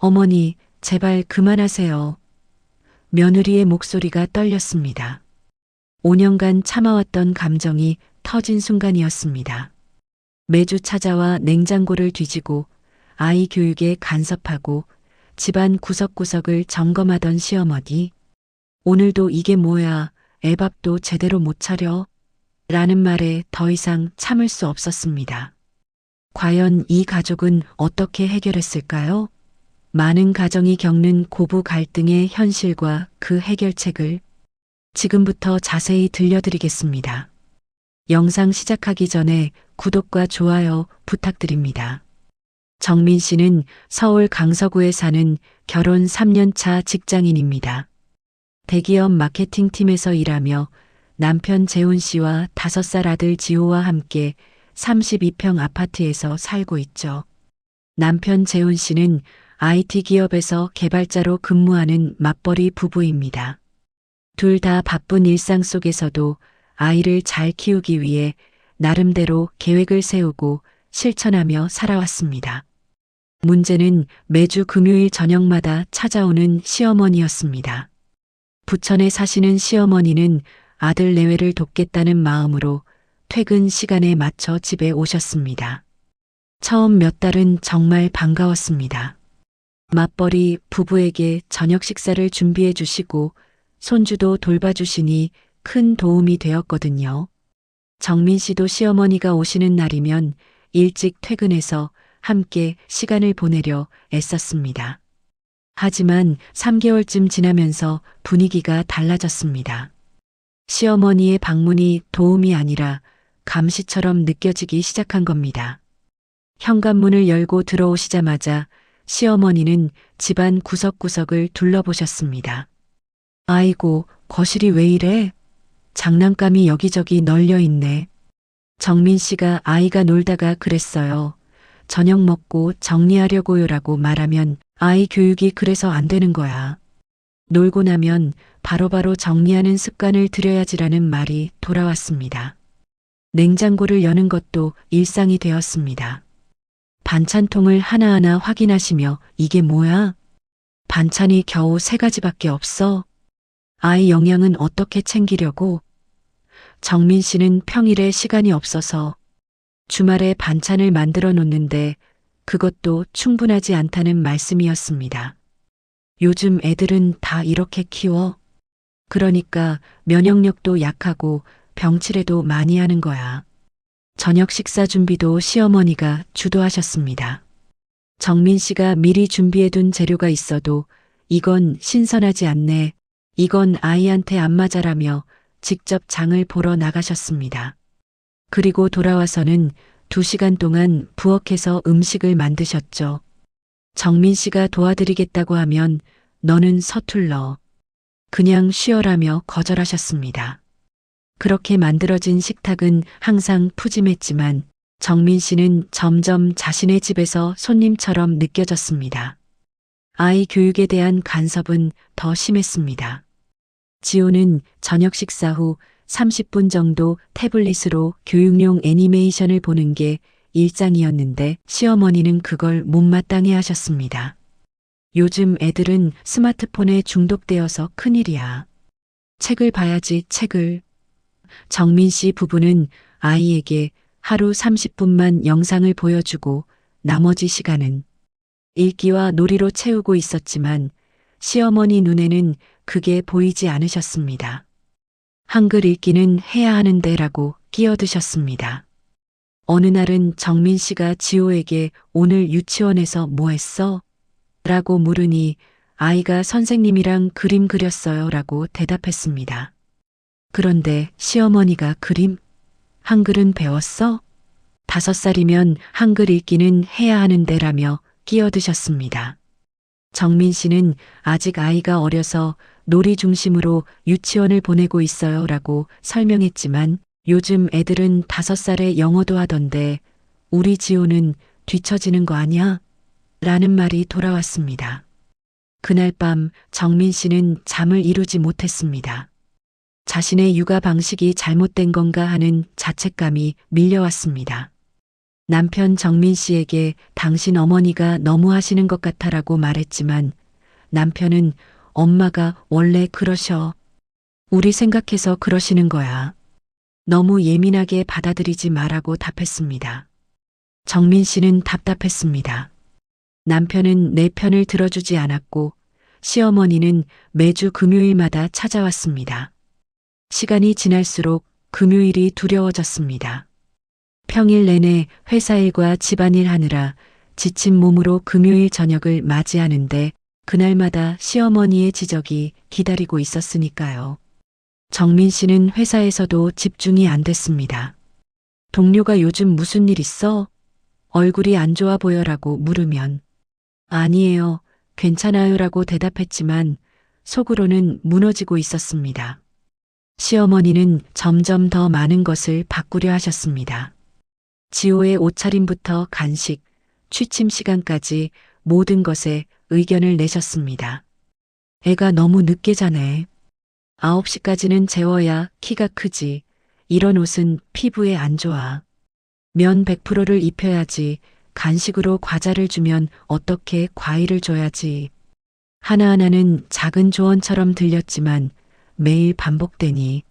어머니, 제발 그만하세요. 며느리의 목소리가 떨렸습니다. 5년간 참아왔던 감정이 터진 순간이었습니다. 매주 찾아와 냉장고를 뒤지고 아이 교육에 간섭하고 집안 구석구석을 점검하던 시어머니. 오늘도 이게 뭐야, 애밥도 제대로 못 차려? 라는 말에 더 이상 참을 수 없었습니다. 과연 이 가족은 어떻게 해결했을까요? 많은 가정이 겪는 고부 갈등의 현실과 그 해결책을 지금부터 자세히 들려드리겠습니다. 영상 시작하기 전에 구독과 좋아요 부탁드립니다. 정민 씨는 서울 강서구에 사는 결혼 3년차 직장인입니다. 대기업 마케팅팀에서 일하며 남편 재훈 씨와 5살 아들 지호와 함께 32평 아파트에서 살고 있죠. 남편 재훈 씨는 IT 기업에서 개발자로 근무하는 맞벌이 부부입니다. 둘 다 바쁜 일상 속에서도 아이를 잘 키우기 위해 나름대로 계획을 세우고 실천하며 살아왔습니다. 문제는 매주 금요일 저녁마다 찾아오는 시어머니였습니다. 부천에 사시는 시어머니는 아들 내외를 돕겠다는 마음으로 퇴근 시간에 맞춰 집에 오셨습니다. 처음 몇 달은 정말 반가웠습니다. 맞벌이 부부에게 저녁 식사를 준비해 주시고 손주도 돌봐주시니 큰 도움이 되었거든요. 정민 씨도 시어머니가 오시는 날이면 일찍 퇴근해서 함께 시간을 보내려 애썼습니다. 하지만 3개월쯤 지나면서 분위기가 달라졌습니다. 시어머니의 방문이 도움이 아니라 감시처럼 느껴지기 시작한 겁니다. 현관문을 열고 들어오시자마자 시어머니는 집안 구석구석을 둘러보셨습니다. 아이고, 거실이 왜 이래? 장난감이 여기저기 널려 있네. 정민 씨가 아이가 놀다가 그랬어요. 저녁 먹고 정리하려고요라고 말하면 아이 교육이 그래서 안 되는 거야. 놀고 나면 바로바로 정리하는 습관을 들여야지라는 말이 돌아왔습니다. 냉장고를 여는 것도 일상이 되었습니다. 반찬통을 하나하나 확인하시며 이게 뭐야? 반찬이 겨우 3가지밖에 없어? 아이 영양은 어떻게 챙기려고? 정민 씨는 평일에 시간이 없어서 주말에 반찬을 만들어 놓는데 그것도 충분하지 않다는 말씀이었습니다. 요즘 애들은 다 이렇게 키워. 그러니까 면역력도 약하고 병치레도 많이 하는 거야. 저녁 식사 준비도 시어머니가 주도하셨습니다. 정민 씨가 미리 준비해둔 재료가 있어도 이건 신선하지 않네. 이건 아이한테 안 맞아라며 직접 장을 보러 나가셨습니다. 그리고 돌아와서는 2시간 동안 부엌에서 음식을 만드셨죠. 정민 씨가 도와드리겠다고 하면 너는 서툴러. 그냥 쉬어라며 거절하셨습니다. 그렇게 만들어진 식탁은 항상 푸짐했지만 정민 씨는 점점 자신의 집에서 손님처럼 느껴졌습니다. 아이 교육에 대한 간섭은 더 심했습니다. 지호는 저녁 식사 후 30분 정도 태블릿으로 교육용 애니메이션을 보는 게 일상이었는데 시어머니는 그걸 못마땅해 하셨습니다. 요즘 애들은 스마트폰에 중독되어서 큰일이야. 책을 봐야지, 책을. 정민 씨 부부는 아이에게 하루 30분만 영상을 보여주고 나머지 시간은 읽기와 놀이로 채우고 있었지만 시어머니 눈에는 그게 보이지 않으셨습니다. 한글 읽기는 해야 하는데라고 끼어드셨습니다. 어느 날은 정민 씨가 지호에게 오늘 유치원에서 뭐 했어? 라고 물으니 아이가 선생님이랑 그림 그렸어요 라고 대답했습니다. 그런데 시어머니가 그림? 한글은 배웠어? 5살이면 한글 읽기는 해야 하는데라며 끼어드셨습니다. 정민 씨는 아직 아이가 어려서 놀이 중심으로 유치원을 보내고 있어요 라고 설명했지만 요즘 애들은 5살에 영어도 하던데 우리 지호는 뒤처지는 거 아니야? 라는 말이 돌아왔습니다. 그날 밤 정민 씨는 잠을 이루지 못했습니다. 자신의 육아 방식이 잘못된 건가 하는 자책감이 밀려왔습니다. 남편 정민 씨에게 당신 어머니가 너무 하시는 것 같아라고 말했지만 남편은 엄마가 원래 그러셔. 우리 생각해서 그러시는 거야. 너무 예민하게 받아들이지 마라고 답했습니다. 정민 씨는 답답했습니다. 남편은 내 편을 들어주지 않았고 시어머니는 매주 금요일마다 찾아왔습니다. 시간이 지날수록 금요일이 두려워졌습니다. 평일 내내 회사 일과 집안일 하느라 지친 몸으로 금요일 저녁을 맞이하는데 그날마다 시어머니의 지적이 기다리고 있었으니까요. 정민 씨는 회사에서도 집중이 안 됐습니다. 동료가 요즘 무슨 일 있어? 얼굴이 안 좋아 보여라고 물으면 아니에요. 괜찮아요라고 대답했지만 속으로는 무너지고 있었습니다. 시어머니는 점점 더 많은 것을 바꾸려 하셨습니다. 지호의 옷차림부터 간식, 취침 시간까지 모든 것에 의견을 내셨습니다. 애가 너무 늦게 자네. 9시까지는 재워야 키가 크지. 이런 옷은 피부에 안 좋아. 면 100%를 입혀야지. 간식으로 과자를 주면 어떻게 과일을 줘야지. 하나하나는 작은 조언처럼 들렸지만 매일 반복되니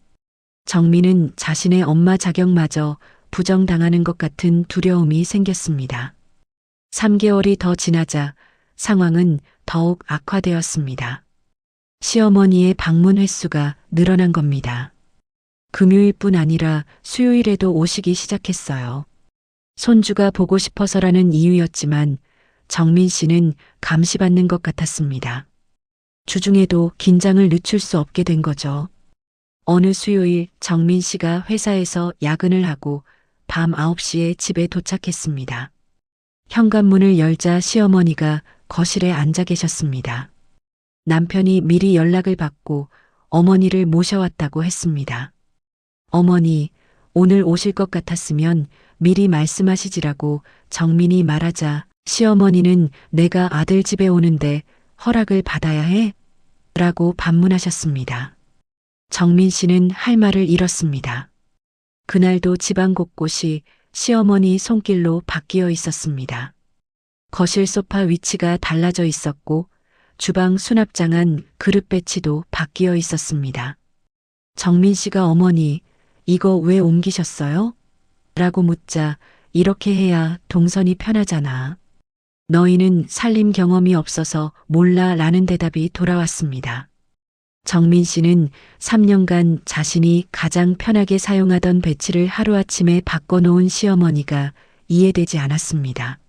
정민은 자신의 엄마 자격마저 부정당하는 것 같은 두려움이 생겼습니다. 3개월이 더 지나자 상황은 더욱 악화되었습니다. 시어머니의 방문 횟수가 늘어난 겁니다. 금요일뿐 아니라 수요일에도 오시기 시작했어요. 손주가 보고 싶어서라는 이유였지만 정민 씨는 감시받는 것 같았습니다. 주중에도 긴장을 늦출 수 없게 된 거죠. 어느 수요일 정민 씨가 회사에서 야근을 하고 밤 9시에 집에 도착했습니다. 현관문을 열자 시어머니가 거실에 앉아 계셨습니다. 남편이 미리 연락을 받고 어머니를 모셔왔다고 했습니다. 어머니, 오늘 오실 것 같았으면 미리 말씀하시지라고 정민이 말하자 시어머니는 내가 아들 집에 오는데 허락을 받아야 해? 라고 반문하셨습니다. 정민 씨는 할 말을 잃었습니다. 그날도 집안 곳곳이 시어머니 손길로 바뀌어 있었습니다. 거실 소파 위치가 달라져 있었고 주방 수납장 그릇 배치도 바뀌어 있었습니다. 정민 씨가 어머니, 이거 왜 옮기셨어요? 라고 묻자 이렇게 해야 동선이 편하잖아. 너희는 살림 경험이 없어서 몰라 라는 대답이 돌아왔습니다. 정민 씨는 3년간 자신이 가장 편하게 사용하던 배치를 하루아침에 바꿔놓은 시어머니가 이해되지 않았습니다.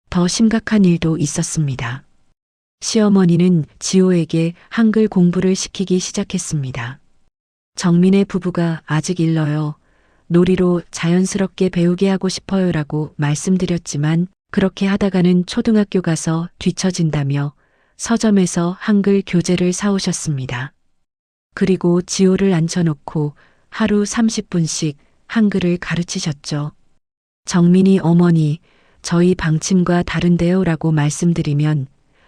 더 심각한 일도 있었습니다. 시어머니는 지호에게 한글 공부를 시키기 시작했습니다. 정민의 부부가 아직 일러요. 놀이로 자연스럽게 배우게 하고 싶어요라고 말씀드렸지만 그렇게 하다가는 초등학교 가서 뒤처진다며 서점에서 한글 교재를 사오셨습니다. 그리고 지호를 앉혀놓고 하루 30분씩 한글을 가르치셨죠. 정민이 어머니, 저희 방침과 다른데요 라고 말씀드리면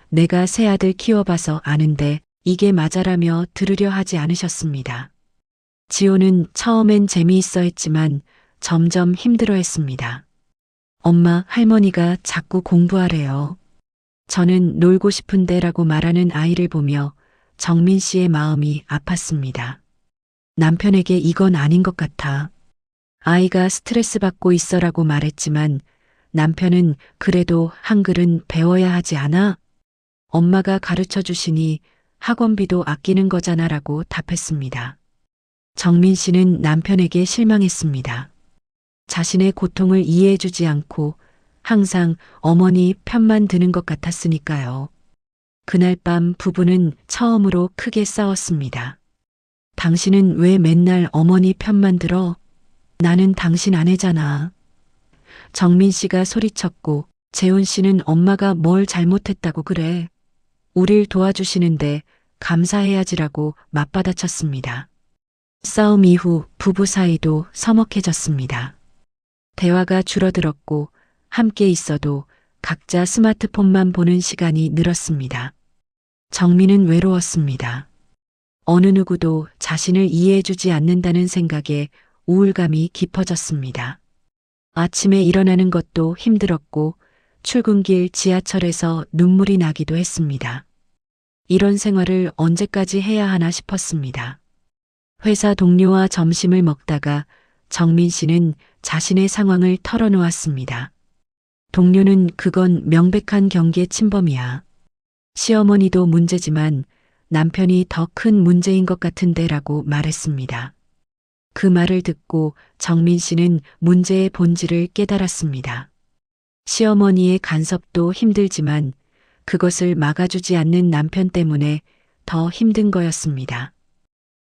내가 새 아들 키워봐서 아는데 이게 맞아라며 들으려 하지 않으셨습니다. 지호는 처음엔 재미있어 했지만 점점 힘들어 했습니다. 엄마, 할머니가 자꾸 공부하래요. 저는 놀고 싶은데 라고 말하는 아이를 보며 정민 씨의 마음이 아팠습니다. 남편에게 이건 아닌 것 같아. 아이가 스트레스 받고 있어라고 말했지만 남편은 그래도 한글은 배워야 하지 않아? 엄마가 가르쳐 주시니 학원비도 아끼는 거잖아 라고 답했습니다. 정민 씨는 남편에게 실망했습니다. 자신의 고통을 이해해 주지 않고 항상 어머니 편만 드는 것 같았으니까요. 그날 밤 부부는 처음으로 크게 싸웠습니다. 당신은 왜 맨날 어머니 편만 들어? 나는 당신 아내잖아. 정민 씨가 소리쳤고 재훈 씨는 엄마가 뭘 잘못했다고 그래. 우릴 도와주시는데 감사해야지라고 맞받아쳤습니다. 싸움 이후 부부 사이도 서먹해졌습니다. 대화가 줄어들었고 함께 있어도 각자 스마트폰만 보는 시간이 늘었습니다. 정민은 외로웠습니다. 어느 누구도 자신을 이해해주지 않는다는 생각에 우울감이 깊어졌습니다. 아침에 일어나는 것도 힘들었고 출근길 지하철에서 눈물이 나기도 했습니다. 이런 생활을 언제까지 해야 하나 싶었습니다. 회사 동료와 점심을 먹다가 정민 씨는 자신의 상황을 털어놓았습니다. 동료는 그건 명백한 경계 침범이야. 시어머니도 문제지만 남편이 더 큰 문제인 것 같은데라고 말했습니다. 그 말을 듣고 정민 씨는 문제의 본질을 깨달았습니다. 시어머니의 간섭도 힘들지만 그것을 막아주지 않는 남편 때문에 더 힘든 거였습니다.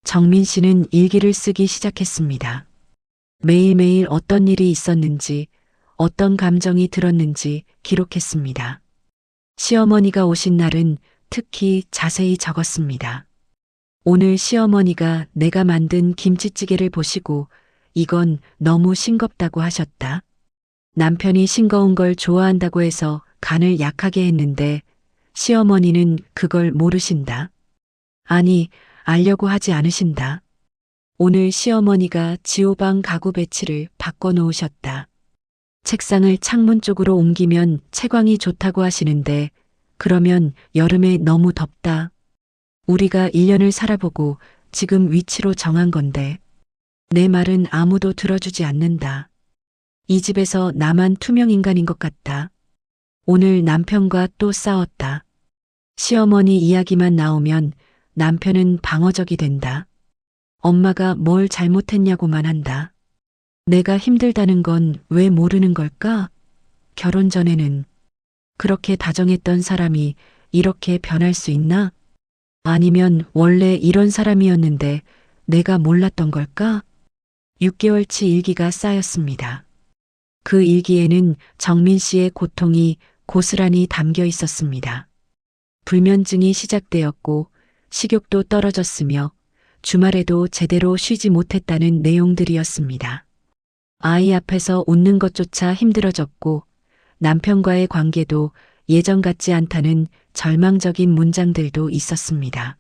정민 씨는 일기를 쓰기 시작했습니다. 매일매일 어떤 일이 있었는지, 어떤 감정이 들었는지 기록했습니다. 시어머니가 오신 날은 특히 자세히 적었습니다. 오늘 시어머니가 내가 만든 김치찌개를 보시고 이건 너무 싱겁다고 하셨다. 남편이 싱거운 걸 좋아한다고 해서 간을 약하게 했는데 시어머니는 그걸 모르신다. 아니, 알려고 하지 않으신다. 오늘 시어머니가 지호방 가구 배치를 바꿔 놓으셨다. 책상을 창문 쪽으로 옮기면 채광이 좋다고 하시는데 그러면 여름에 너무 덥다. 우리가 1년을 살아보고 지금 위치로 정한 건데 내 말은 아무도 들어주지 않는다. 이 집에서 나만 투명인간인 것 같다. 오늘 남편과 또 싸웠다. 시어머니 이야기만 나오면 남편은 방어적이 된다. 엄마가 뭘 잘못했냐고만 한다. 내가 힘들다는 건 왜 모르는 걸까? 결혼 전에는 그렇게 다정했던 사람이 이렇게 변할 수 있나? 아니면 원래 이런 사람이었는데 내가 몰랐던 걸까? 6개월치 일기가 쌓였습니다. 그 일기에는 정민 씨의 고통이 고스란히 담겨 있었습니다. 불면증이 시작되었고 식욕도 떨어졌으며 주말에도 제대로 쉬지 못했다는 내용들이었습니다. 아이 앞에서 웃는 것조차 힘들어졌고 남편과의 관계도 예전 같지 않다는 절망적인 문장들도 있었습니다.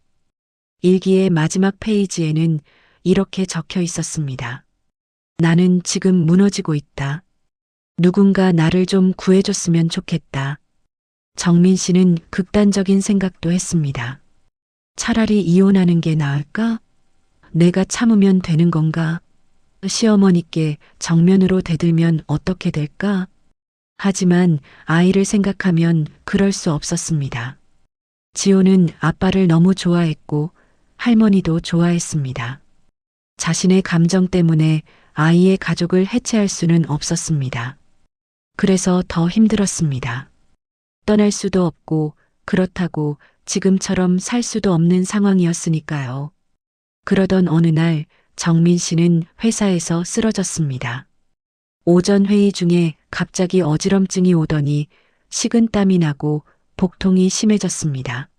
일기의 마지막 페이지에는 이렇게 적혀 있었습니다. 나는 지금 무너지고 있다. 누군가 나를 좀 구해줬으면 좋겠다. 정민 씨는 극단적인 생각도 했습니다. 차라리 이혼하는 게 나을까? 내가 참으면 되는 건가? 시어머니께 정면으로 대들면 어떻게 될까? 하지만 아이를 생각하면 그럴 수 없었습니다. 지호는 아빠를 너무 좋아했고 할머니도 좋아했습니다. 자신의 감정 때문에 아이의 가족을 해체할 수는 없었습니다. 그래서 더 힘들었습니다. 떠날 수도 없고 그렇다고 지금처럼 살 수도 없는 상황이었으니까요. 그러던 어느 날 정민 씨는 회사에서 쓰러졌습니다. 오전 회의 중에 갑자기 어지럼증이 오더니 식은땀이 나고 복통이 심해졌습니다.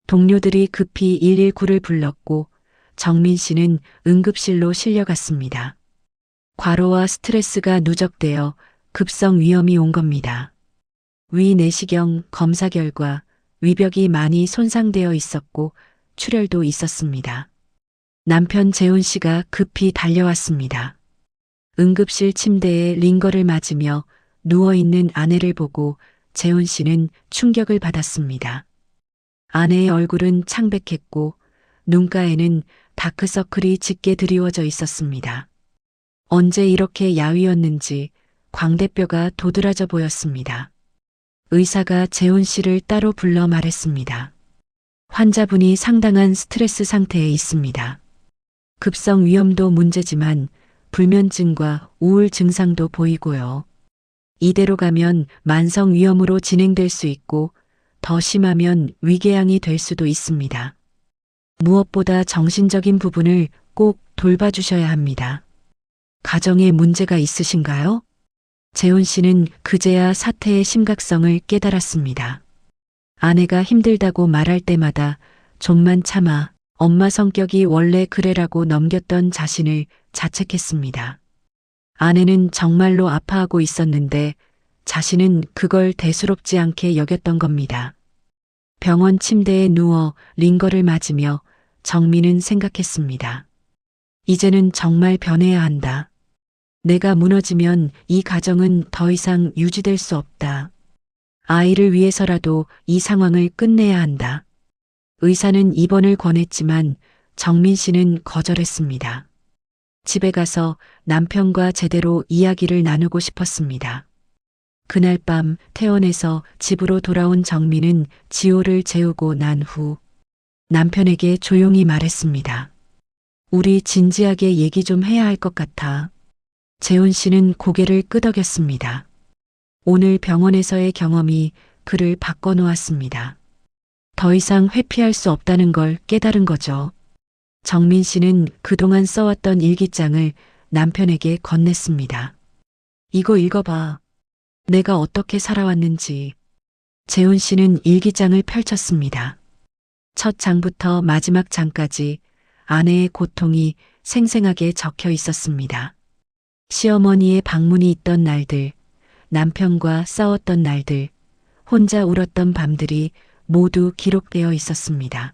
동료들이 급히 119를 불렀고 정민 씨는 응급실로 실려갔습니다. 과로와 스트레스가 누적되어 급성 위염이 온 겁니다. 위 내시경 검사 결과 위벽이 많이 손상되어 있었고 출혈도 있었습니다. 남편 재훈 씨가 급히 달려왔습니다. 응급실 침대에 링거를 맞으며 누워있는 아내를 보고 재훈 씨는 충격을 받았습니다. 아내의 얼굴은 창백했고 눈가에는 다크서클이 짙게 드리워져 있었습니다. 언제 이렇게 야위었는지 광대뼈가 도드라져 보였습니다. 의사가 재훈 씨를 따로 불러 말했습니다. 환자분이 상당한 스트레스 상태에 있습니다. 급성 위염도 문제지만 불면증과 우울 증상도 보이고요. 이대로 가면 만성 위염으로 진행될 수 있고 더 심하면 위궤양이 될 수도 있습니다. 무엇보다 정신적인 부분을 꼭 돌봐주셔야 합니다. 가정에 문제가 있으신가요? 재훈 씨는 그제야 사태의 심각성을 깨달았습니다. 아내가 힘들다고 말할 때마다 좀만 참아, 엄마 성격이 원래 그래라고 넘겼던 자신을 자책했습니다. 아내는 정말로 아파하고 있었는데 자신은 그걸 대수롭지 않게 여겼던 겁니다. 병원 침대에 누워 링거를 맞으며 정민은 생각했습니다. 이제는 정말 변해야 한다. 내가 무너지면 이 가정은 더 이상 유지될 수 없다. 아이를 위해서라도 이 상황을 끝내야 한다. 의사는 입원을 권했지만 정민 씨는 거절했습니다. 집에 가서 남편과 제대로 이야기를 나누고 싶었습니다. 그날 밤 퇴원해서 집으로 돌아온 정민은 지호를 재우고 난 후 남편에게 조용히 말했습니다. 우리 진지하게 얘기 좀 해야 할 것 같아. 재훈 씨는 고개를 끄덕였습니다. 오늘 병원에서의 경험이 그를 바꿔놓았습니다. 더 이상 회피할 수 없다는 걸 깨달은 거죠. 정민 씨는 그동안 써왔던 일기장을 남편에게 건넸습니다. 이거 읽어봐. 내가 어떻게 살아왔는지. 재훈 씨는 일기장을 펼쳤습니다. 첫 장부터 마지막 장까지 아내의 고통이 생생하게 적혀 있었습니다. 시어머니의 방문이 있던 날들, 남편과 싸웠던 날들, 혼자 울었던 밤들이 모두 기록되어 있었습니다.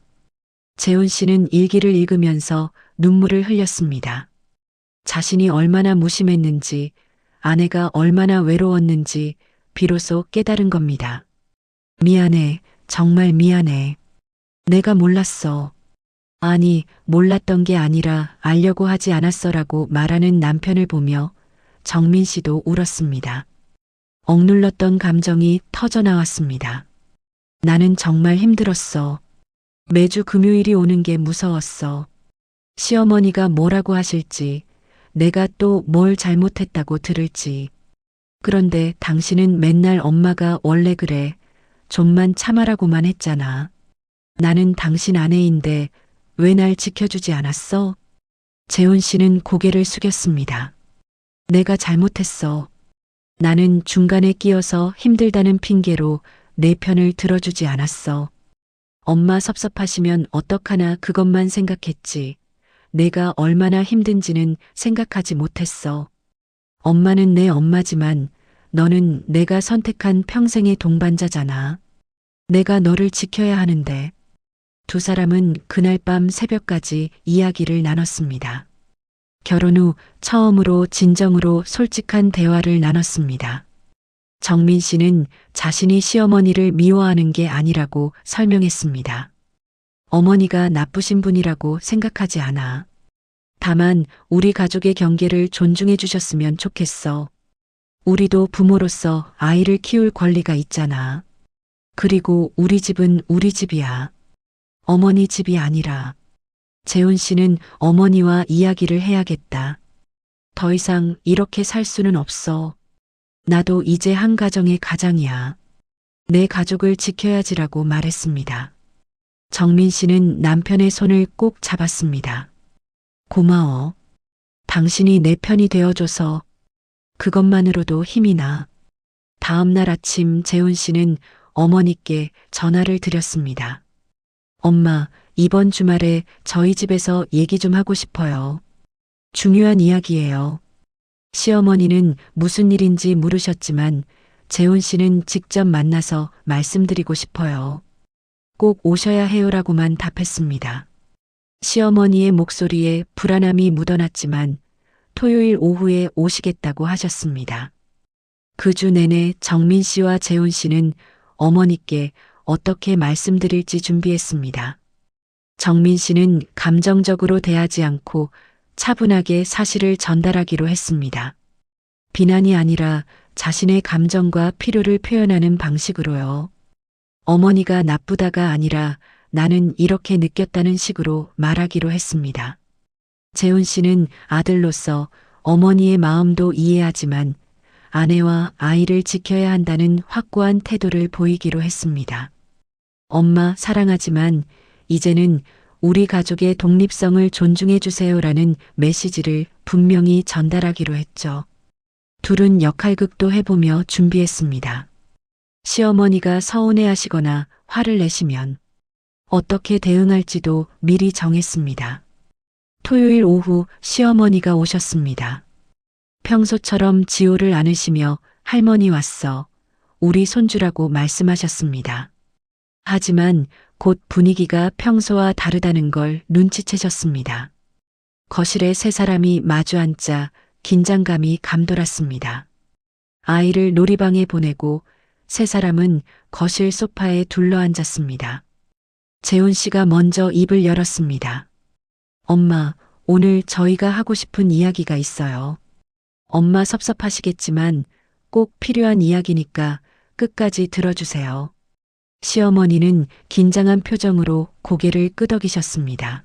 재훈 씨는 일기를 읽으면서 눈물을 흘렸습니다. 자신이 얼마나 무심했는지, 아내가 얼마나 외로웠는지 비로소 깨달은 겁니다. 미안해, 정말 미안해. 내가 몰랐어. 아니, 몰랐던 게 아니라 알려고 하지 않았어라고 말하는 남편을 보며 정민 씨도 울었습니다. 억눌렀던 감정이 터져나왔습니다. 나는 정말 힘들었어. 매주 금요일이 오는 게 무서웠어. 시어머니가 뭐라고 하실지, 내가 또 뭘 잘못했다고 들을지. 그런데 당신은 맨날 엄마가 원래 그래. 좀만 참아라고만 했잖아. 나는 당신 아내인데 왜 날 지켜주지 않았어? 재훈 씨는 고개를 숙였습니다. 내가 잘못했어. 나는 중간에 끼어서 힘들다는 핑계로 내 편을 들어주지 않았어. 엄마 섭섭하시면 어떡하나 그것만 생각했지. 내가 얼마나 힘든지는 생각하지 못했어. 엄마는 내 엄마지만 너는 내가 선택한 평생의 동반자잖아. 내가 너를 지켜야 하는데. 두 사람은 그날 밤 새벽까지 이야기를 나눴습니다. 결혼 후 처음으로 진정으로 솔직한 대화를 나눴습니다. 정민 씨는 자신이 시어머니를 미워하는 게 아니라고 설명했습니다. 어머니가 나쁘신 분이라고 생각하지 않아. 다만 우리 가족의 경계를 존중해 주셨으면 좋겠어. 우리도 부모로서 아이를 키울 권리가 있잖아. 그리고 우리 집은 우리 집이야. 어머니 집이 아니라. 재훈 씨는 어머니와 이야기를 해야겠다. 더 이상 이렇게 살 수는 없어. 나도 이제 한 가정의 가장이야. 내 가족을 지켜야지라고 말했습니다. 정민 씨는 남편의 손을 꼭 잡았습니다. 고마워. 당신이 내 편이 되어줘서 그것만으로도 힘이 나. 다음 날 아침 재훈 씨는 어머니께 전화를 드렸습니다. 엄마, 이번 주말에 저희 집에서 얘기 좀 하고 싶어요. 중요한 이야기예요. 시어머니는 무슨 일인지 물으셨지만 재훈 씨는 직접 만나서 말씀드리고 싶어요. 꼭 오셔야 해요라고만 답했습니다. 시어머니의 목소리에 불안함이 묻어났지만 토요일 오후에 오시겠다고 하셨습니다. 그 주 내내 정민 씨와 재훈 씨는 어머니께 어떻게 말씀드릴지 준비했습니다. 정민 씨는 감정적으로 대하지 않고 차분하게 사실을 전달하기로 했습니다. 비난이 아니라 자신의 감정과 필요를 표현하는 방식으로요. 어머니가 나쁘다가 아니라 나는 이렇게 느꼈다는 식으로 말하기로 했습니다. 재훈 씨는 아들로서 어머니의 마음도 이해하지만 아내와 아이를 지켜야 한다는 확고한 태도를 보이기로 했습니다. 엄마 사랑하지만 이제는 우리 가족의 독립성을 존중해 주세요라는 메시지를 분명히 전달하기로 했죠. 둘은 역할극도 해보며 준비했습니다. 시어머니가 서운해하시거나 화를 내시면 어떻게 대응할지도 미리 정했습니다. 토요일 오후 시어머니가 오셨습니다. 평소처럼 지호를 안으시며 할머니 왔어. 우리 손주라고 말씀하셨습니다. 하지만 곧 분위기가 평소와 다르다는 걸 눈치채셨습니다. 거실에 세 사람이 마주 앉자 긴장감이 감돌았습니다. 아이를 놀이방에 보내고 세 사람은 거실 소파에 둘러앉았습니다. 재훈 씨가 먼저 입을 열었습니다. 엄마, 오늘 저희가 하고 싶은 이야기가 있어요. 엄마 섭섭하시겠지만 꼭 필요한 이야기니까 끝까지 들어주세요. 시어머니는 긴장한 표정으로 고개를 끄덕이셨습니다.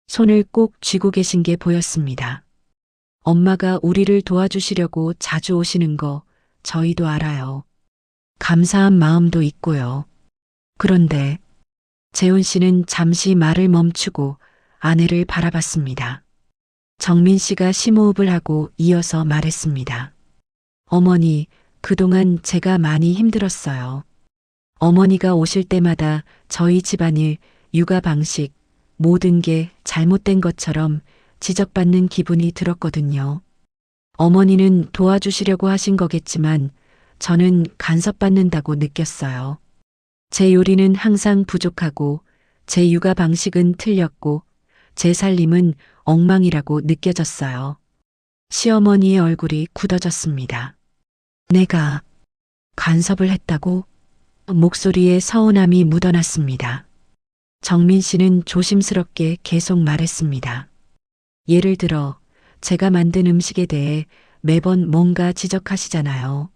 손을 꼭 쥐고 계신 게 보였습니다. 엄마가 우리를 도와주시려고 자주 오시는 거 저희도 알아요. 감사한 마음도 있고요. 그런데 재훈 씨는 잠시 말을 멈추고 아내를 바라봤습니다. 정민 씨가 심호흡을 하고 이어서 말했습니다. 어머니, 그동안 제가 많이 힘들었어요. 어머니가 오실 때마다 저희 집안일, 육아 방식, 모든 게 잘못된 것처럼 지적받는 기분이 들었거든요. 어머니는 도와주시려고 하신 거겠지만 저는 간섭받는다고 느꼈어요. 제 요리는 항상 부족하고 제 육아 방식은 틀렸고 제 살림은 엉망이라고 느껴졌어요. 시어머니의 얼굴이 굳어졌습니다. 내가 간섭을 했다고? 목소리에 서운함이 묻어났습니다. 정민 씨는 조심스럽게 계속 말했습니다. 예를 들어 제가 만든 음식에 대해 매번 뭔가 지적하시잖아요.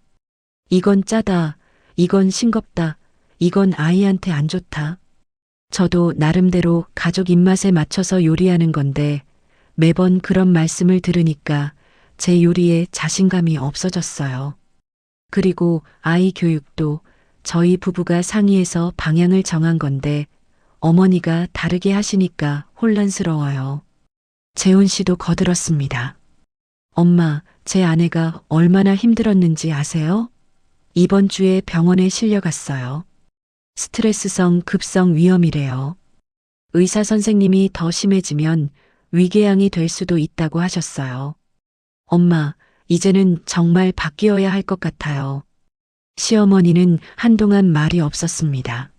이건 짜다, 이건 싱겁다, 이건 아이한테 안 좋다. 저도 나름대로 가족 입맛에 맞춰서 요리하는 건데 매번 그런 말씀을 들으니까 제 요리에 자신감이 없어졌어요. 그리고 아이 교육도 저희 부부가 상의해서 방향을 정한 건데 어머니가 다르게 하시니까 혼란스러워요. 재훈 씨도 거들었습니다. 엄마, 제 아내가 얼마나 힘들었는지 아세요? 이번 주에 병원에 실려갔어요. 스트레스성 급성 위염이래요. 의사 선생님이 더 심해지면 위궤양이 될 수도 있다고 하셨어요. 엄마, 이제는 정말 바뀌어야 할 것 같아요. 시어머니는 한동안 말이 없었습니다.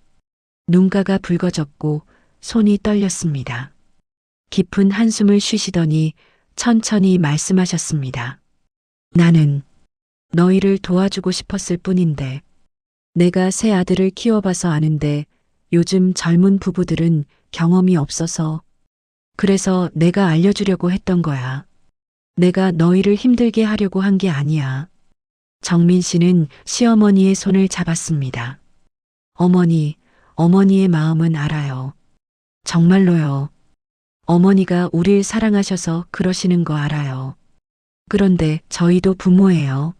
눈가가 붉어졌고 손이 떨렸습니다. 깊은 한숨을 쉬시더니 천천히 말씀하셨습니다. 나는 너희를 도와주고 싶었을 뿐인데 내가 새 아들을 키워봐서 아는데 요즘 젊은 부부들은 경험이 없어서 그래서 내가 알려주려고 했던 거야. 내가 너희를 힘들게 하려고 한 게 아니야. 정민 씨는 시어머니의 손을 잡았습니다. 어머니, 어머니의 마음은 알아요. 정말로요. 어머니가 우릴 사랑하셔서 그러시는 거 알아요. 그런데 저희도 부모예요.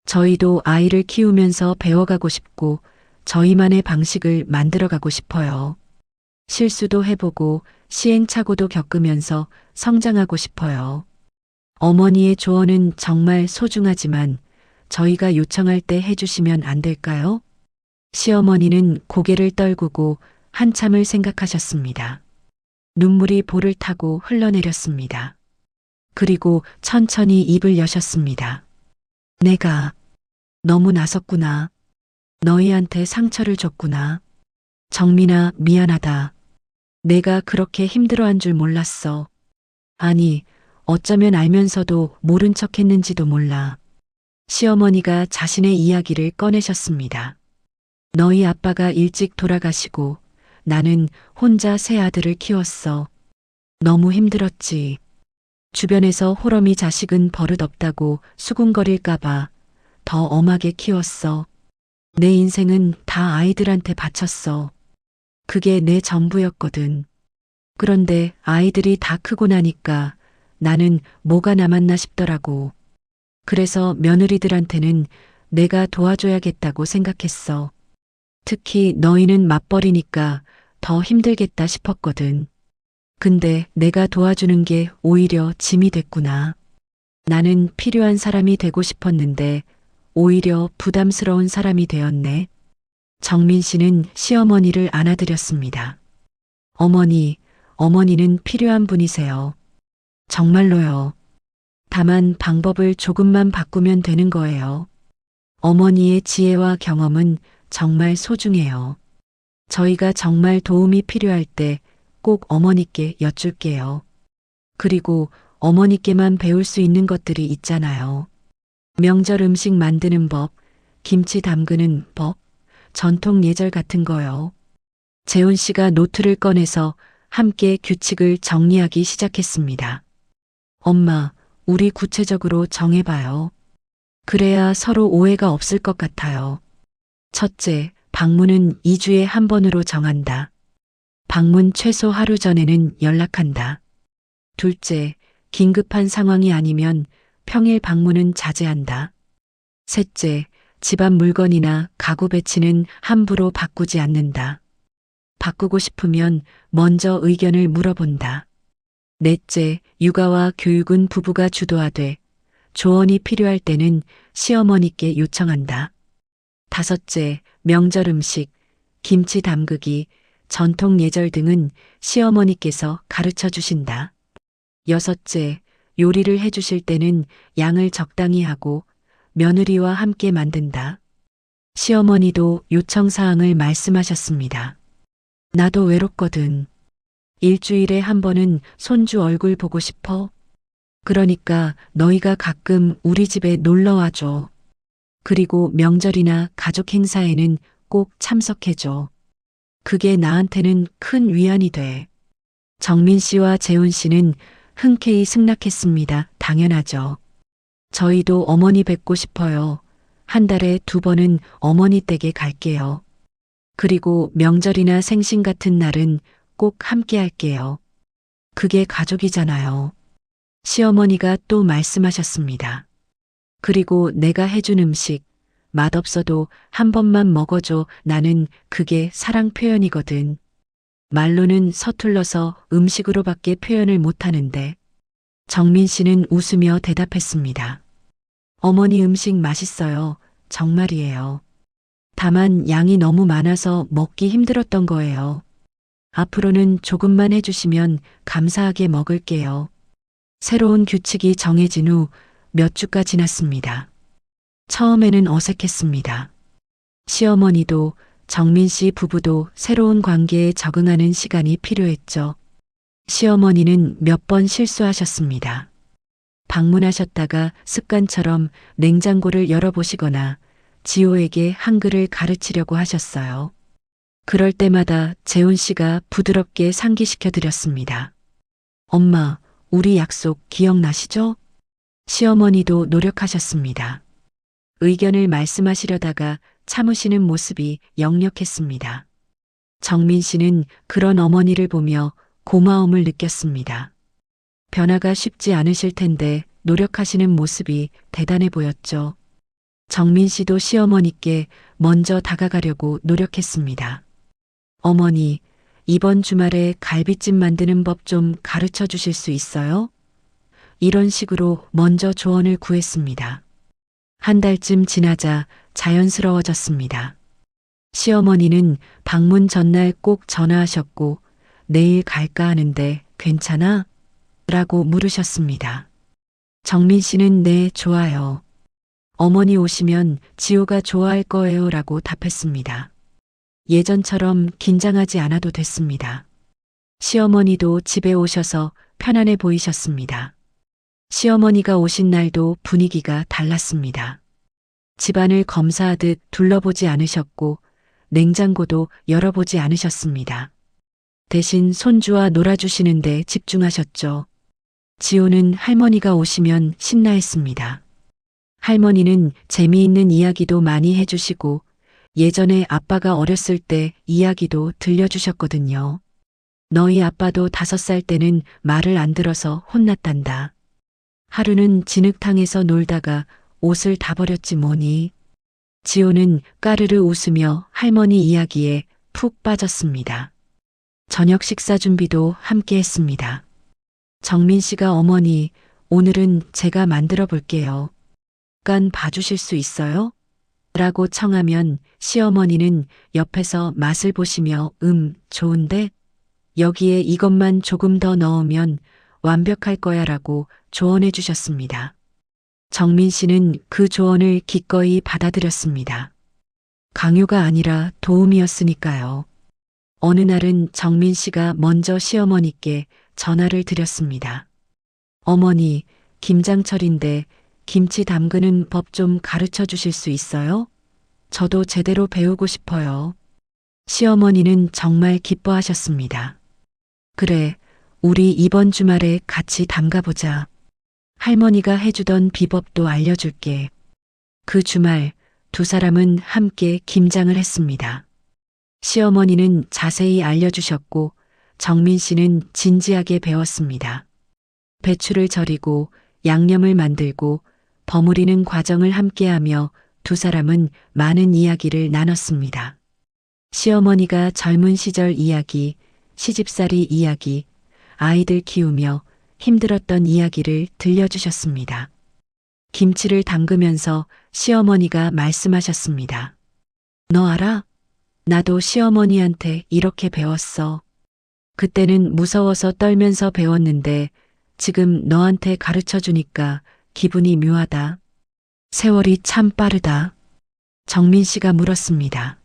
저희도 아이를 키우면서 배워가고 싶고 저희만의 방식을 만들어가고 싶어요. 실수도 해보고 시행착오도 겪으면서 성장하고 싶어요. 어머니의 조언은 정말 소중하지만 저희가 요청할 때 해주시면 안 될까요? 시어머니는 고개를 떨구고 한참을 생각하셨습니다. 눈물이 볼을 타고 흘러내렸습니다. 그리고 천천히 입을 여셨습니다. 내가 너무 나섰구나. 너희한테 상처를 줬구나. 정민아, 미안하다. 내가 그렇게 힘들어한 줄 몰랐어. 아니, 어쩌면 알면서도 모른 척 했는지도 몰라. 시어머니가 자신의 이야기를 꺼내셨습니다. 너희 아빠가 일찍 돌아가시고 나는 혼자 세 아들을 키웠어. 너무 힘들었지. 주변에서 호러미 자식은 버릇없다고 수군거릴까봐 더 엄하게 키웠어. 내 인생은 다 아이들한테 바쳤어. 그게 내 전부였거든. 그런데 아이들이 다 크고 나니까 나는 뭐가 남았나 싶더라고. 그래서 며느리들한테는 내가 도와줘야겠다고 생각했어. 특히 너희는 맞벌이니까 더 힘들겠다 싶었거든. 근데 내가 도와주는 게 오히려 짐이 됐구나. 나는 필요한 사람이 되고 싶었는데 오히려 부담스러운 사람이 되었네. 정민 씨는 시어머니를 안아드렸습니다. 어머니, 어머니는 필요한 분이세요. 정말로요. 다만 방법을 조금만 바꾸면 되는 거예요. 어머니의 지혜와 경험은 정말 소중해요. 저희가 정말 도움이 필요할 때 꼭 어머니께 여쭐게요. 그리고 어머니께만 배울 수 있는 것들이 있잖아요. 명절 음식 만드는 법, 김치 담그는 법, 전통 예절 같은 거요. 재훈 씨가 노트를 꺼내서 함께 규칙을 정리하기 시작했습니다. 엄마, 우리 구체적으로 정해봐요. 그래야 서로 오해가 없을 것 같아요. 첫째, 방문은 2주에 한 번으로 정한다. 방문 최소 하루 전에는 연락한다. 둘째, 긴급한 상황이 아니면 평일 방문은 자제한다. 셋째, 집안 물건이나 가구 배치는 함부로 바꾸지 않는다. 바꾸고 싶으면 먼저 의견을 물어본다. 넷째, 육아와 교육은 부부가 주도하되 조언이 필요할 때는 시어머니께 요청한다. 다섯째, 명절 음식, 김치 담그기, 전통 예절 등은 시어머니께서 가르쳐 주신다. 여섯째, 요리를 해주실 때는 양을 적당히 하고 며느리와 함께 만든다. 시어머니도 요청사항을 말씀하셨습니다. 나도 외롭거든. 일주일에 한 번은 손주 얼굴 보고 싶어. 그러니까 너희가 가끔 우리 집에 놀러 와줘. 그리고 명절이나 가족 행사에는 꼭 참석해줘. 그게 나한테는 큰 위안이 돼. 정민 씨와 재훈 씨는 흔쾌히 승낙했습니다. 당연하죠. 저희도 어머니 뵙고 싶어요. 한 달에 2번은 어머니 댁에 갈게요. 그리고 명절이나 생신 같은 날은 꼭 함께 할게요. 그게 가족이잖아요. 시어머니가 또 말씀하셨습니다. 그리고 내가 해준 음식, 맛없어도 한 번만 먹어줘. 나는 그게 사랑 표현이거든. 말로는 서툴러서 음식으로밖에 표현을 못하는데. 정민 씨는 웃으며 대답했습니다. 어머니 음식 맛있어요. 정말이에요. 다만 양이 너무 많아서 먹기 힘들었던 거예요. 앞으로는 조금만 해주시면 감사하게 먹을게요. 새로운 규칙이 정해진 후 몇 주가 지났습니다. 처음에는 어색했습니다. 시어머니도 정민 씨 부부도 새로운 관계에 적응하는 시간이 필요했죠. 시어머니는 몇 번 실수하셨습니다. 방문하셨다가 습관처럼 냉장고를 열어보시거나 지호에게 한글을 가르치려고 하셨어요. 그럴 때마다 재훈 씨가 부드럽게 상기시켜 드렸습니다. 엄마, 우리 약속 기억나시죠? 시어머니도 노력하셨습니다. 의견을 말씀하시려다가 참으시는 모습이 역력했습니다. 정민 씨는 그런 어머니를 보며 고마움을 느꼈습니다. 변화가 쉽지 않으실 텐데 노력하시는 모습이 대단해 보였죠. 정민 씨도 시어머니께 먼저 다가가려고 노력했습니다. 어머니, 이번 주말에 갈비찜 만드는 법 좀 가르쳐 주실 수 있어요? 이런 식으로 먼저 조언을 구했습니다. 한 달쯤 지나자 자연스러워졌습니다. 시어머니는 방문 전날 꼭 전화하셨고 내일 갈까 하는데 괜찮아? 라고 물으셨습니다. 정민 씨는 네, 좋아요. 어머니 오시면 지호가 좋아할 거예요 라고 답했습니다. 예전처럼 긴장하지 않아도 됐습니다. 시어머니도 집에 오셔서 편안해 보이셨습니다. 시어머니가 오신 날도 분위기가 달랐습니다. 집안을 검사하듯 둘러보지 않으셨고 냉장고도 열어보지 않으셨습니다. 대신 손주와 놀아주시는데 집중하셨죠. 지호는 할머니가 오시면 신나했습니다. 할머니는 재미있는 이야기도 많이 해주시고 예전에 아빠가 어렸을 때 이야기도 들려주셨거든요. 너희 아빠도 5살 때는 말을 안 들어서 혼났단다. 하루는 진흙탕에서 놀다가 옷을 다 버렸지 뭐니. 지호는 까르르 웃으며 할머니 이야기에 푹 빠졌습니다. 저녁 식사 준비도 함께 했습니다. 정민 씨가 어머니, 오늘은 제가 만들어 볼게요. 잠깐 봐주실 수 있어요? 라고 청하면 시어머니는 옆에서 맛을 보시며 좋은데? 여기에 이것만 조금 더 넣으면 완벽할 거야 라고 조언해 주셨습니다. 정민 씨는 그 조언을 기꺼이 받아들였습니다. 강요가 아니라 도움이었으니까요. 어느 날은 정민 씨가 먼저 시어머니께 전화를 드렸습니다. 어머니, 김장철인데 김치 담그는 법 좀 가르쳐 주실 수 있어요? 저도 제대로 배우고 싶어요. 시어머니는 정말 기뻐하셨습니다. 그래, 우리 이번 주말에 같이 담가보자. 할머니가 해주던 비법도 알려줄게. 그 주말 두 사람은 함께 김장을 했습니다. 시어머니는 자세히 알려주셨고 정민 씨는 진지하게 배웠습니다. 배추를 절이고 양념을 만들고 버무리는 과정을 함께하며 두 사람은 많은 이야기를 나눴습니다. 시어머니가 젊은 시절 이야기, 시집살이 이야기, 아이들 키우며 힘들었던 이야기를 들려주셨습니다. 김치를 담그면서 시어머니가 말씀하셨습니다. 너 알아? 나도 시어머니한테 이렇게 배웠어. 그때는 무서워서 떨면서 배웠는데 지금 너한테 가르쳐 주니까 기분이 묘하다. 세월이 참 빠르다. 정민 씨가 물었습니다.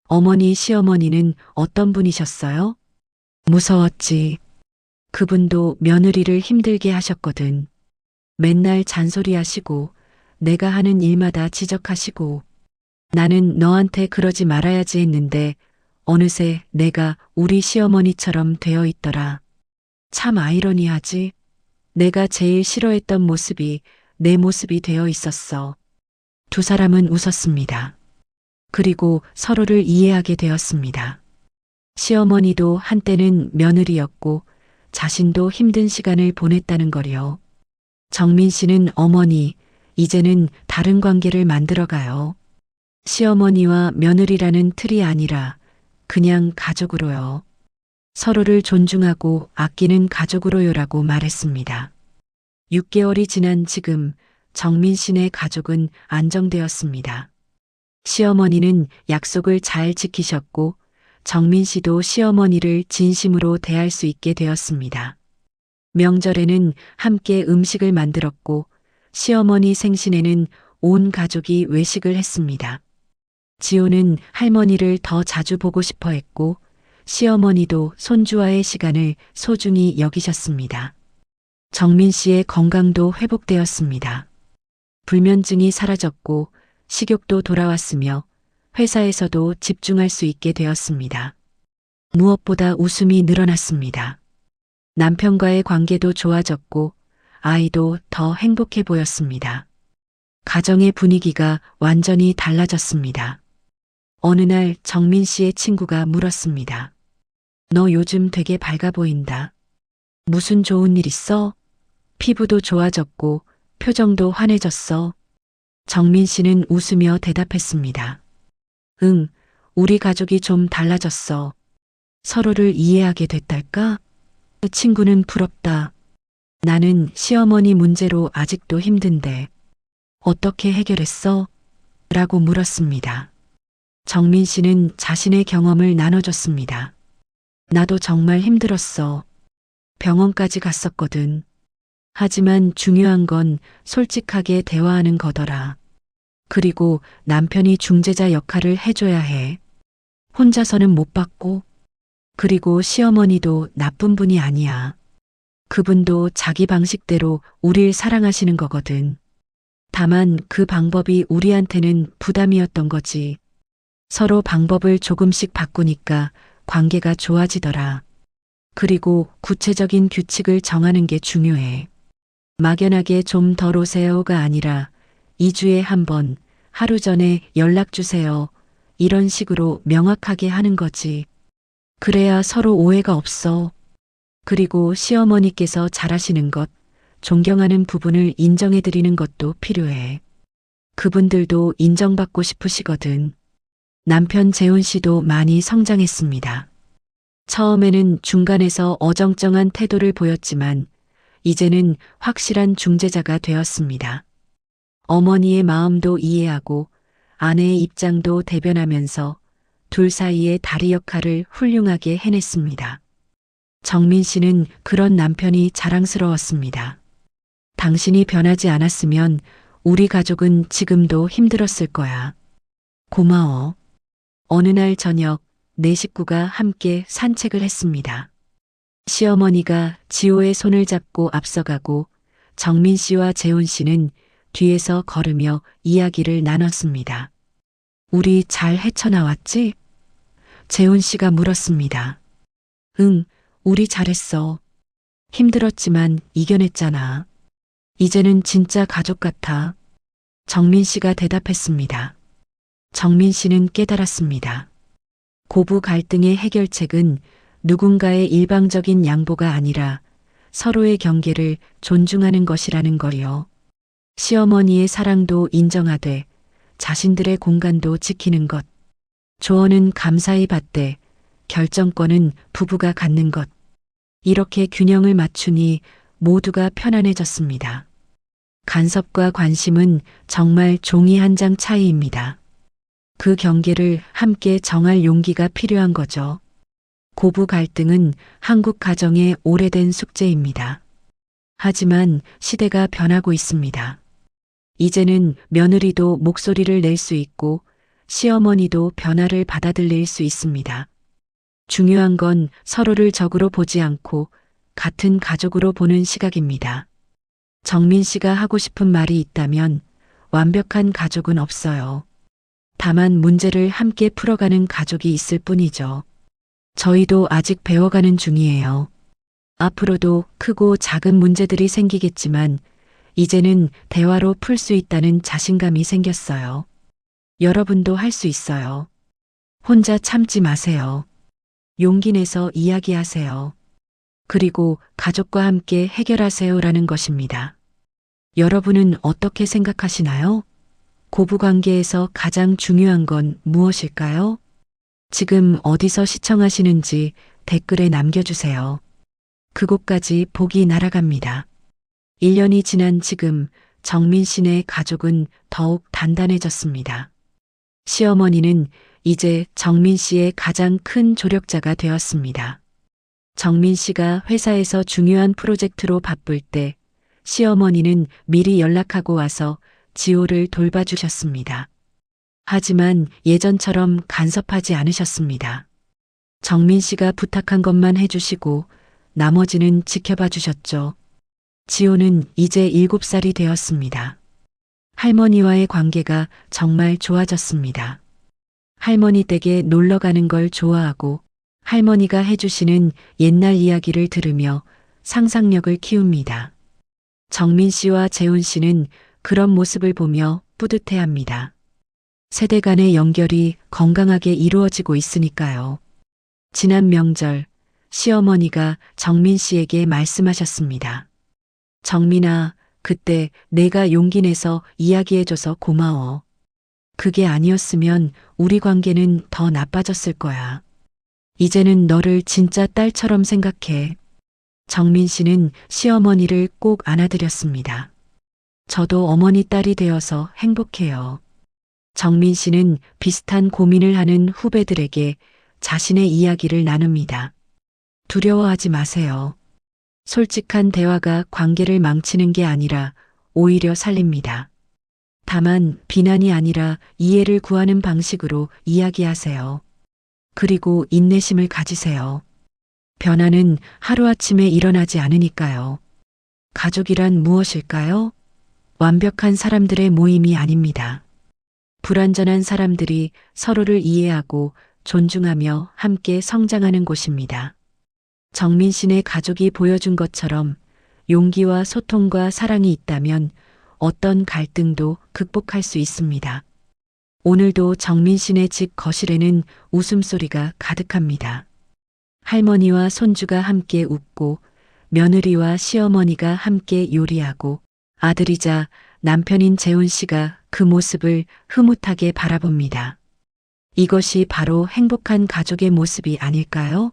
어머니, 시어머니는 어떤 분이셨어요? 무서웠지. 그분도 며느리를 힘들게 하셨거든. 맨날 잔소리하시고 내가 하는 일마다 지적하시고 나는 너한테 그러지 말아야지 했는데 어느새 내가 우리 시어머니처럼 되어 있더라. 참 아이러니하지? 내가 제일 싫어했던 모습이 내 모습이 되어 있었어. 두 사람은 웃었습니다. 그리고 서로를 이해하게 되었습니다. 시어머니도 한때는 며느리였고 자신도 힘든 시간을 보냈다는 거요. 정민 씨는 어머니, 이제는 다른 관계를 만들어가요. 시어머니와 며느리라는 틀이 아니라 그냥 가족으로요. 서로를 존중하고 아끼는 가족으로요라고 말했습니다. 6개월이 지난 지금 정민 씨네 가족은 안정되었습니다. 시어머니는 약속을 잘 지키셨고 정민 씨도 시어머니를 진심으로 대할 수 있게 되었습니다. 명절에는 함께 음식을 만들었고 시어머니 생신에는 온 가족이 외식을 했습니다. 지호는 할머니를 더 자주 보고 싶어 했고 시어머니도 손주와의 시간을 소중히 여기셨습니다. 정민 씨의 건강도 회복되었습니다. 불면증이 사라졌고 식욕도 돌아왔으며 회사에서도 집중할 수 있게 되었습니다. 무엇보다 웃음이 늘어났습니다. 남편과의 관계도 좋아졌고 아이도 더 행복해 보였습니다. 가정의 분위기가 완전히 달라졌습니다. 어느 날 정민 씨의 친구가 물었습니다. 너 요즘 되게 밝아 보인다. 무슨 좋은 일 있어? 피부도 좋아졌고 표정도 환해졌어. 정민 씨는 웃으며 대답했습니다. 응, 우리 가족이 좀 달라졌어. 서로를 이해하게 됐달까? 친구는 부럽다. 나는 시어머니 문제로 아직도 힘든데 어떻게 해결했어? 라고 물었습니다. 정민 씨는 자신의 경험을 나눠줬습니다. 나도 정말 힘들었어. 병원까지 갔었거든. 하지만 중요한 건 솔직하게 대화하는 거더라. 그리고 남편이 중재자 역할을 해줘야 해. 혼자서는 못 받고. 그리고 시어머니도 나쁜 분이 아니야. 그분도 자기 방식대로 우릴 사랑하시는 거거든. 다만 그 방법이 우리한테는 부담이었던 거지. 서로 방법을 조금씩 바꾸니까 관계가 좋아지더라. 그리고 구체적인 규칙을 정하는 게 중요해. 막연하게 좀 덜 오세요가 아니라 2주에 한 번, 하루 전에 연락 주세요. 이런 식으로 명확하게 하는 거지. 그래야 서로 오해가 없어. 그리고 시어머니께서 잘하시는 것, 존경하는 부분을 인정해 드리는 것도 필요해. 그분들도 인정받고 싶으시거든. 남편 재훈 씨도 많이 성장했습니다. 처음에는 중간에서 어정쩡한 태도를 보였지만 이제는 확실한 중재자가 되었습니다. 어머니의 마음도 이해하고 아내의 입장도 대변하면서 둘 사이의 다리 역할을 훌륭하게 해냈습니다. 정민 씨는 그런 남편이 자랑스러웠습니다. 당신이 변하지 않았으면 우리 가족은 지금도 힘들었을 거야. 고마워. 어느 날 저녁 네 식구가 함께 산책을 했습니다. 시어머니가 지호의 손을 잡고 앞서가고 정민 씨와 재훈 씨는 뒤에서 걸으며 이야기를 나눴습니다. 우리 잘 헤쳐나왔지? 재훈 씨가 물었습니다. 응, 우리 잘했어. 힘들었지만 이겨냈잖아. 이제는 진짜 가족 같아. 정민 씨가 대답했습니다. 정민 씨는 깨달았습니다. 고부 갈등의 해결책은 누군가의 일방적인 양보가 아니라 서로의 경계를 존중하는 것이라는 거요. 시어머니의 사랑도 인정하되 자신들의 공간도 지키는 것. 조언은 감사히 받되 결정권은 부부가 갖는 것. 이렇게 균형을 맞추니 모두가 편안해졌습니다. 간섭과 관심은 정말 종이 한 장 차이입니다. 그 경계를 함께 정할 용기가 필요한 거죠. 고부 갈등은 한국 가정의 오래된 숙제입니다. 하지만 시대가 변하고 있습니다. 이제는 며느리도 목소리를 낼 수 있고 시어머니도 변화를 받아들일 수 있습니다. 중요한 건 서로를 적으로 보지 않고 같은 가족으로 보는 시각입니다. 정민 씨가 하고 싶은 말이 있다면 완벽한 가족은 없어요. 다만 문제를 함께 풀어가는 가족이 있을 뿐이죠. 저희도 아직 배워가는 중이에요. 앞으로도 크고 작은 문제들이 생기겠지만 이제는 대화로 풀 수 있다는 자신감이 생겼어요. 여러분도 할 수 있어요. 혼자 참지 마세요. 용기 내서 이야기하세요. 그리고 가족과 함께 해결하세요라는 것입니다. 여러분은 어떻게 생각하시나요? 고부관계에서 가장 중요한 건 무엇일까요? 지금 어디서 시청하시는지 댓글에 남겨주세요. 그곳까지 복이 날아갑니다. 1년이 지난 지금 정민 씨네 가족은 더욱 단단해졌습니다. 시어머니는 이제 정민 씨의 가장 큰 조력자가 되었습니다. 정민 씨가 회사에서 중요한 프로젝트로 바쁠 때 시어머니는 미리 연락하고 와서 지호를 돌봐주셨습니다. 하지만 예전처럼 간섭하지 않으셨습니다. 정민 씨가 부탁한 것만 해주시고 나머지는 지켜봐 주셨죠. 지호는 이제 7살이 되었습니다. 할머니와의 관계가 정말 좋아졌습니다. 할머니 댁에 놀러 가는 걸 좋아하고 할머니가 해주시는 옛날 이야기를 들으며 상상력을 키웁니다. 정민 씨와 재훈 씨는 그런 모습을 보며 뿌듯해합니다. 세대 간의 연결이 건강하게 이루어지고 있으니까요. 지난 명절, 시어머니가 정민 씨에게 말씀하셨습니다. 정민아, 그때 내가 용기 내서 이야기해줘서 고마워. 그게 아니었으면 우리 관계는 더 나빠졌을 거야. 이제는 너를 진짜 딸처럼 생각해. 정민 씨는 시어머니를 꼭 안아드렸습니다. 저도 어머니 딸이 되어서 행복해요. 정민 씨는 비슷한 고민을 하는 후배들에게 자신의 이야기를 나눕니다. 두려워하지 마세요. 솔직한 대화가 관계를 망치는 게 아니라 오히려 살립니다. 다만 비난이 아니라 이해를 구하는 방식으로 이야기하세요. 그리고 인내심을 가지세요. 변화는 하루아침에 일어나지 않으니까요. 가족이란 무엇일까요? 완벽한 사람들의 모임이 아닙니다. 불완전한 사람들이 서로를 이해하고 존중하며 함께 성장하는 곳입니다. 정민 씨네 가족이 보여준 것처럼 용기와 소통과 사랑이 있다면 어떤 갈등도 극복할 수 있습니다. 오늘도 정민 씨네 집 거실에는 웃음소리가 가득합니다. 할머니와 손주가 함께 웃고 며느리와 시어머니가 함께 요리하고 아들이자 남편인 재훈 씨가 그 모습을 흐뭇하게 바라봅니다. 이것이 바로 행복한 가족의 모습이 아닐까요?